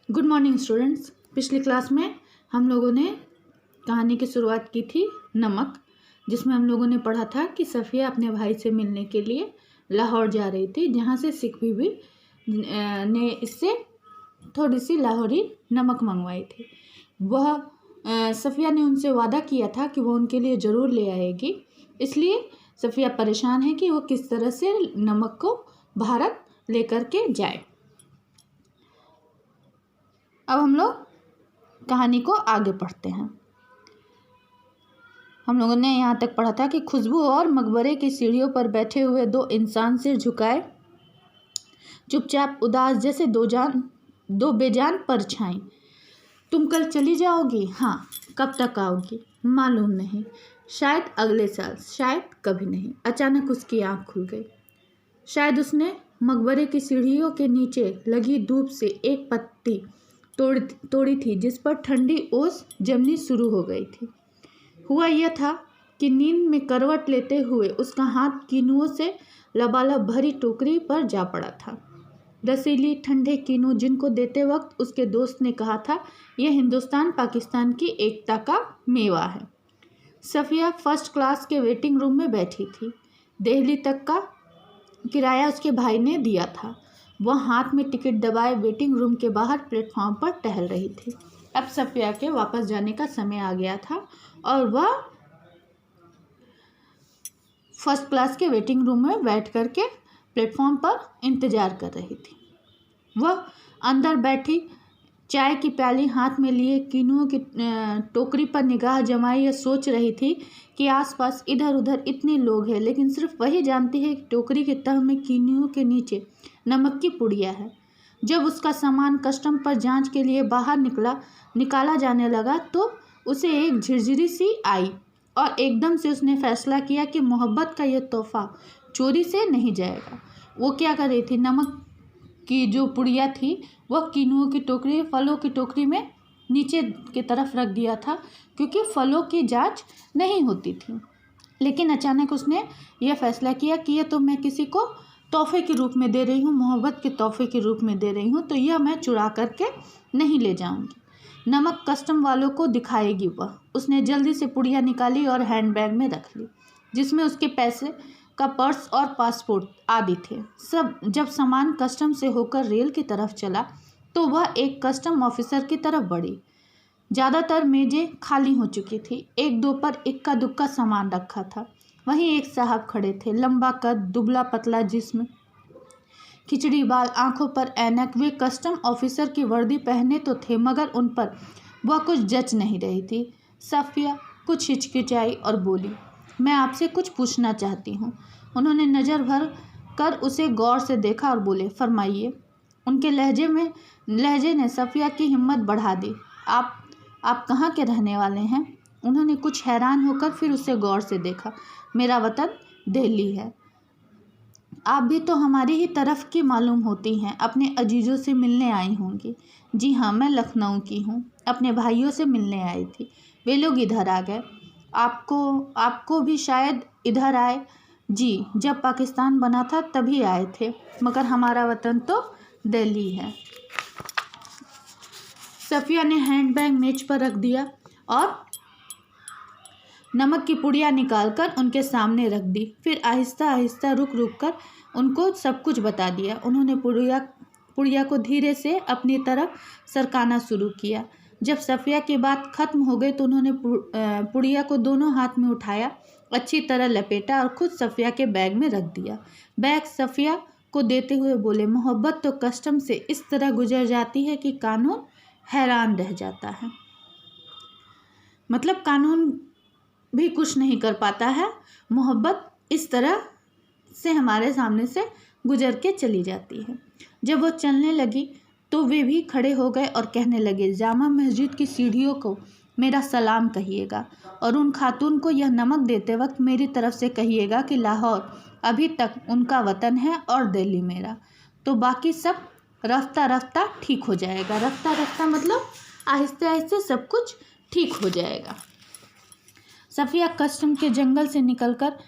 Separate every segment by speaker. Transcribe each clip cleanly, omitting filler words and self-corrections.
Speaker 1: Good morning students. पिछली class में हम लोगों ने कहानी की शुरुआत की थी नमक, जिसमें हम लोगों ने पढ़ा था कि सफ़िया अपने भाई से मिलने के लिए लाहौर जा रही थी, जहाँ से सिख बीबी ने इससे थोड़ी सी लाहौरी नमक मंगवाई थी। वह सफ़िया ने उनसे वादा किया था कि वह उनके लिए ज़रूर ले आएगी, इसलिए सफ़िया परेशान है कि वो किस तरह से नमक को भारत लेकर के जाए। अब हम लोग कहानी को आगे पढ़ते हैं। हम लोगों ने यहाँ तक पढ़ा था कि खुशबू और मकबरे की सीढ़ियों पर बैठे हुए दो इंसान सिर झुकाए चुपचाप उदास जैसे दो बेजान परछाई। तुम कल चली जाओगी? हाँ। कब तक आओगी? मालूम नहीं, शायद अगले साल, शायद कभी नहीं। अचानक उसकी आंख खुल गई। शायद उसने मकबरे की सीढ़ियों के नीचे लगी धूप से एक पत्ती तोड़ी थी, जिस पर ठंडी ओस जमनी शुरू हो गई थी। हुआ यह था कि नींद में करवट लेते हुए उसका हाथ कीनुओं से लबालब भरी टोकरी पर जा पड़ा था। रसीली ठंडे कीनू जिनको देते वक्त उसके दोस्त ने कहा था, यह हिंदुस्तान पाकिस्तान की एकता का मेवा है। सफ़िया फर्स्ट क्लास के वेटिंग रूम में बैठी थी। दिल्ली तक का किराया उसके भाई ने दिया था। वह हाथ में टिकट दबाए वेटिंग रूम के बाहर प्लेटफॉर्म पर टहल रही थी। अब सफ़िया के वापस जाने का समय आ गया था और वह फर्स्ट क्लास के वेटिंग रूम में बैठ कर के प्लेटफॉर्म पर इंतज़ार कर रही थी। वह अंदर बैठी चाय की प्याली हाथ में लिए कीनुओं की टोकरी पर निगाह जमाई यह सोच रही थी कि आसपास इधर उधर इतने लोग हैं, लेकिन सिर्फ वही जानती है कि टोकरी के तह में कीनुओं के नीचे नमक की पुड़िया है। जब उसका सामान कस्टम पर जांच के लिए बाहर निकाला जाने लगा तो उसे एक झिरझिरी सी आई और एकदम से उसने फैसला किया कि मोहब्बत का यह तोहफा चोरी से नहीं जाएगा। वो क्या कर रही थी? नमक की जो पुड़िया थी वह कीनुओं की टोकरी, फलों की टोकरी में नीचे की तरफ रख दिया था, क्योंकि फलों की जांच नहीं होती थी। लेकिन अचानक उसने यह फैसला किया कि यह तो मैं किसी को तोहफे के रूप में दे रही हूँ, मोहब्बत के तोहफे के रूप में दे रही हूँ, तो यह मैं चुरा करके नहीं ले जाऊँगी। नमक कस्टम वालों को दिखाएगी वह। उसने जल्दी से पुड़िया निकाली और हैंडबैग में रख ली, जिसमें उसके पैसे का पर्स और पासपोर्ट आदि थे। जब सामान कस्टम से होकर रेल की तरफ चला तो वह एक कस्टम ऑफिसर की तरफ बढ़ी। ज़्यादातर मेजें खाली हो चुकी थी, एक दो पर इक्का दुक्का सामान रखा था। वहीं एक साहब खड़े थे, लंबा कद, दुबला पतला जिस्म, खिचड़ी बाल, आंखों पर ऐनक। वे कस्टम ऑफिसर की वर्दी पहने तो थे, मगर उन पर वह कुछ जच नहीं रही थी। सफ़िया कुछ हिचकिचाई और बोली, मैं आपसे कुछ पूछना चाहती हूँ। उन्होंने नज़र भर कर उसे गौर से देखा और बोले, फरमाइए। उनके लहजे ने सफ़िया की हिम्मत बढ़ा दी। आप कहाँ के रहने वाले हैं? उन्होंने कुछ हैरान होकर फिर उसे गौर से देखा। मेरा वतन दिल्ली है। आप भी तो हमारी ही तरफ की मालूम होती हैं, अपने अजीज़ों से मिलने आई होंगी। जी हाँ, मैं लखनऊ की हूँ, अपने भाइयों से मिलने आई थी। वे लोग इधर आ गए। आपको भी शायद इधर आए? जी, जब पाकिस्तान बना था तभी आए थे, मगर हमारा वतन तो दिल्ली है। सफ़िया ने हैंडबैग मेज पर रख दिया और नमक की पुड़िया निकालकर उनके सामने रख दी। फिर आहिस्ता आहिस्ता रुक कर उनको सब कुछ बता दिया। उन्होंने पुड़िया को धीरे से अपनी तरफ सरकाना शुरू किया। जब सफ़िया की बात खत्म हो गई तो उन्होंने पुड़िया को दोनों हाथ में उठाया, अच्छी तरह लपेटा और खुद सफ़िया के बैग में रख दिया। बैग सफ़िया को देते हुए बोले, मोहब्बत तो कस्टम से इस तरह गुजर जाती है कि कानून हैरान रह जाता है। मतलब कानून भी कुछ नहीं कर पाता है, मोहब्बत इस तरह से हमारे सामने से गुजर के चली जाती है। जब वो चलने लगी तो वे भी खड़े हो गए और कहने लगे, जामा मस्जिद की सीढ़ियों को मेरा सलाम कहिएगा और उन खातून को यह नमक देते वक्त मेरी तरफ से कहिएगा कि लाहौर अभी तक उनका वतन है और दिल्ली मेरा। तो बाकी सब रफ्ता रफ्ता ठीक हो जाएगा। रफ्ता रफ्ता मतलब आहिस्ते आहिस्ते सब कुछ ठीक हो जाएगा। सफ़िया कस्टम के जंगल से निकलकर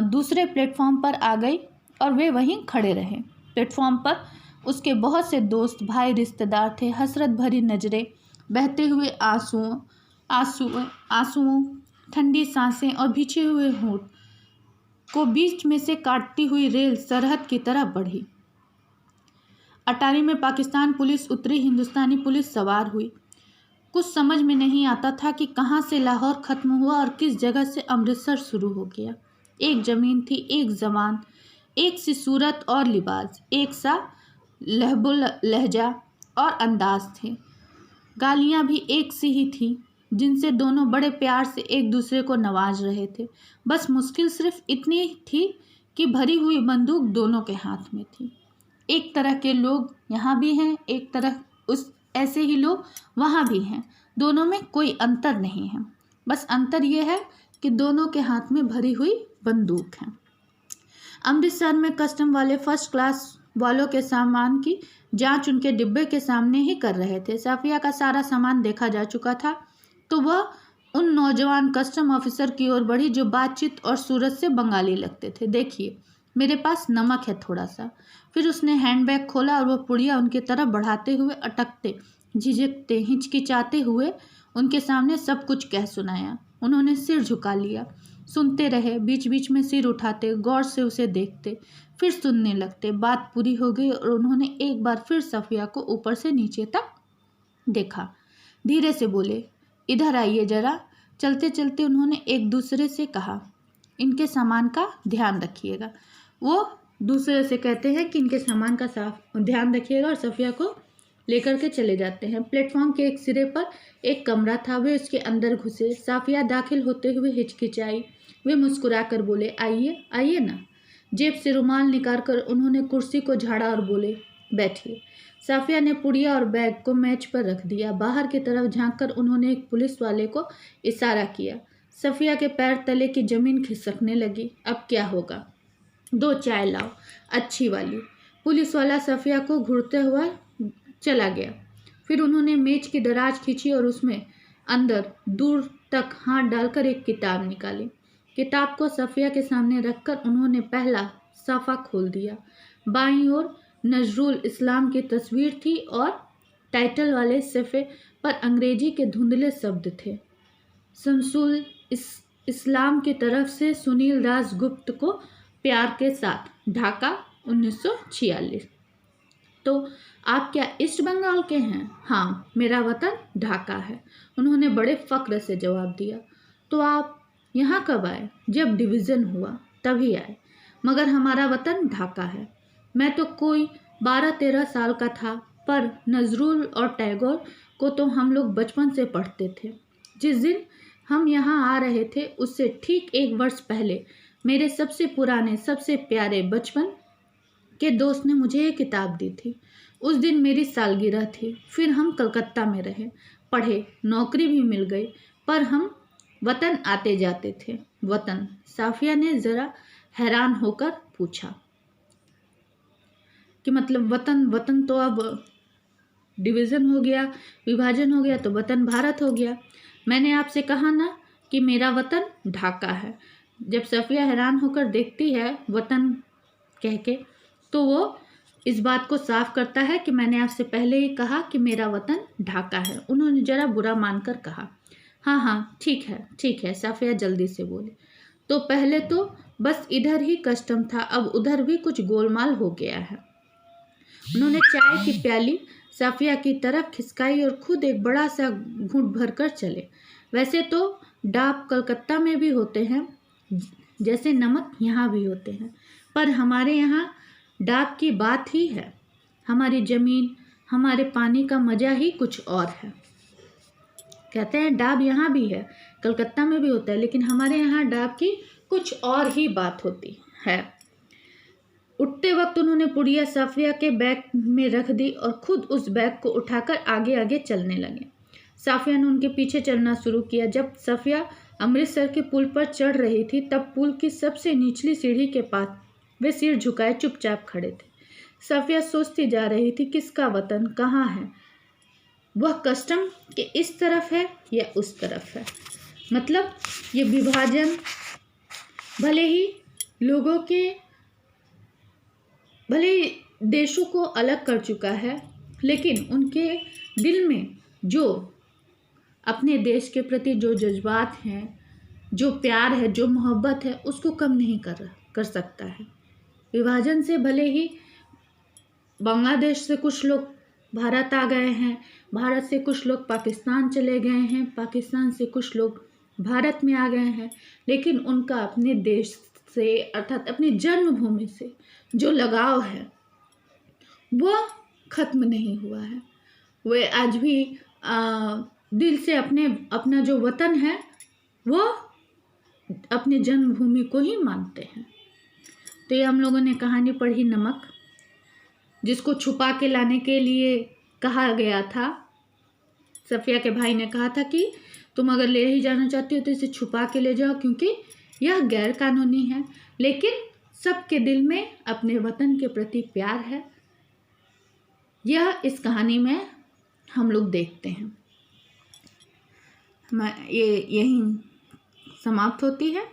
Speaker 1: दूसरे प्लेटफॉर्म पर आ गई और वे वहीं खड़े रहे। प्लेटफॉर्म पर उसके बहुत से दोस्त, भाई, रिश्तेदार थे। हसरत भरी नज़रें, बहते हुए आंसुओं, ठंडी सांसें और भींचे हुए होंठ को बीच में से काटती हुई रेल सरहद की तरफ बढ़ी। अटारी में पाकिस्तान पुलिस उतरी, हिंदुस्तानी पुलिस सवार हुई। कुछ समझ में नहीं आता था कि कहाँ से लाहौर ख़त्म हुआ और किस जगह से अमृतसर शुरू हो गया। एक ज़मीन थी, एक ज़बान, एक सी सूरत और लिबास, एक सा लहजा और अंदाज थे। गालियाँ भी एक सी ही थीं, जिनसे दोनों बड़े प्यार से एक दूसरे को नवाज रहे थे। बस मुश्किल सिर्फ इतनी थी कि भरी हुई बंदूक दोनों के हाथ में थी। एक तरह के लोग यहाँ भी हैं, एक तरह ऐसे ही लोग वहाँ भी हैं। दोनों में कोई अंतर नहीं है। बस अंतर यह है कि दोनों के हाथ में भरी हुई बंदूक है। अमृतसर में कस्टम वाले फर्स्ट क्लास वालों के सामान की जांच उनके डिब्बे के सामने ही कर रहे थे। साफिया का सारा सामान देखा जा चुका था, तो वह उन नौजवान कस्टम ऑफिसर की ओर बढ़ी जो बातचीत और सूरत से बंगाली लगते थे। देखिए, मेरे पास नमक है थोड़ा सा। फिर उसने हैंडबैग खोला और वह पुड़िया उनकी तरफ बढ़ाते हुए अटकते, झिझकते, हिचकिचाते हुए उनके सामने सब कुछ कह सुनाया। उन्होंने सिर झुका लिया, सुनते रहे, बीच बीच में सिर उठाते, गौर से उसे देखते, फिर सुनने लगते। बात पूरी हो गई और उन्होंने एक बार फिर सफिया को ऊपर से नीचे तक देखा। धीरे से बोले, इधर आइए जरा। चलते चलते उन्होंने एक दूसरे से कहा, इनके सामान का ध्यान रखिएगा। वो दूसरे से कहते हैं कि इनके सामान का साफ ध्यान रखिएगा और सफिया को लेकर के चले जाते हैं। प्लेटफॉर्म के एक सिरे पर एक कमरा था, वे उसके अंदर घुसे। साफिया दाखिल होते हुए हिचकिचाई। वे मुस्कुराकर बोले, आइए आइए ना। जेब से रुमाल निकालकर उन्होंने कुर्सी को झाड़ा और बोले, बैठिए। साफिया ने पुड़िया और बैग को मेज पर रख दिया। बाहर की तरफ झांककर उन्होंने एक पुलिस वाले को इशारा किया। सफिया के पैर तले की जमीन खिसकने लगी। अब क्या होगा? 2 चाय लाओ, अच्छी वाली। पुलिस वाला सफिया को घूरते हुआ चला गया। फिर उन्होंने मेज की दराज खींची और उसमें अंदर दूर तक हाथ डालकर एक किताब निकाली। किताब को सफिया के सामने रखकर उन्होंने पहला साफा खोल दिया। बाईं ओर नजरुल इस्लाम की तस्वीर थी और टाइटल वाले सफ़े पर अंग्रेजी के धुंधले शब्द थे, शमसुल इस्लाम की तरफ से सुनील दास गुप्त को प्यार के साथ, ढाका 1946। तो आप क्या ईस्ट बंगाल के हैं? हाँ, मेरा वतन ढाका है, उन्होंने बड़े फ़क्र से जवाब दिया। तो आप यहाँ कब आए? जब डिवीज़न हुआ तभी आए, मगर हमारा वतन ढाका है। मैं तो कोई 12-13 साल का था, पर नजरुल और टैगोर को तो हम लोग बचपन से पढ़ते थे। जिस दिन हम यहाँ आ रहे थे उससे ठीक 1 वर्ष पहले मेरे सबसे पुराने, सबसे प्यारे बचपन के दोस्त ने मुझे ये किताब दी थी। उस दिन मेरी सालगिरह थी। फिर हम कलकत्ता में रहे, पढ़े, नौकरी भी मिल गई, पर हम वतन आते जाते थे। वतन? साफिया ने ज़रा हैरान होकर पूछा कि मतलब वतन? वतन तो अब डिवीज़न हो गया, विभाजन हो गया, तो वतन भारत हो गया। मैंने आपसे कहा ना कि मेरा वतन ढाका है। जब सफिया हैरान होकर देखती है वतन कह के, तो वो इस बात को साफ करता है कि मैंने आपसे पहले ही कहा कि मेरा वतन ढाका है। उन्होंने जरा बुरा मानकर कहा, हाँ हाँ ठीक है। साफिया जल्दी से बोली, तो पहले तो बस इधर ही कस्टम था, अब उधर भी कुछ गोलमाल हो गया है। उन्होंने चाय की प्याली साफिया की तरफ खिसकाई और खुद एक बड़ा सा घूंट भरकर चले। वैसे तो डाक कलकत्ता में भी होते हैं, जैसे नमक यहाँ भी होते हैं, पर हमारे यहाँ डाक की बात ही है। हमारी ज़मीन, हमारे पानी का मज़ा ही कुछ और है। कहते हैं डाब यहाँ भी है, कलकत्ता में भी होता है, लेकिन हमारे यहाँ डाब की कुछ और ही बात होती है। उठते वक्त उन्होंने पुड़िया साफिया के बैग में रख दी और खुद उस बैग को उठाकर आगे आगे चलने लगे। साफिया ने उनके पीछे चलना शुरू किया। जब सफिया अमृतसर के पुल पर चढ़ रही थी, तब पुल की सबसे निचली सीढ़ी के पास वे सिर झुकाए चुपचाप खड़े थे। सफिया सोचती जा रही थी, किसका वतन कहाँ है? वह कस्टम के इस तरफ है या उस तरफ है? मतलब ये विभाजन भले ही देशों को अलग कर चुका है, लेकिन उनके दिल में जो अपने देश के प्रति जो जज्बात हैं, जो प्यार है, जो मोहब्बत है, उसको कम नहीं कर सकता है। विभाजन से भले ही बांग्लादेश से कुछ लोग भारत आ गए हैं, भारत से कुछ लोग पाकिस्तान चले गए हैं, पाकिस्तान से कुछ लोग भारत में आ गए हैं, लेकिन उनका अपने देश से अर्थात अपनी जन्मभूमि से जो लगाव है वह खत्म नहीं हुआ है। वे आज भी दिल से अपना जो वतन है वह अपनी जन्मभूमि को ही मानते हैं। तो ये हम लोगों ने कहानी पढ़ी नमक, जिसको छुपा के लाने के लिए कहा गया था। सफिया के भाई ने कहा था कि तुम अगर ले ही जाना चाहती हो तो इसे छुपा के ले जाओ, क्योंकि यह गैर कानूनी है। लेकिन सबके दिल में अपने वतन के प्रति प्यार है, यह इस कहानी में हम लोग देखते हैं। ये यहीं समाप्त होती है।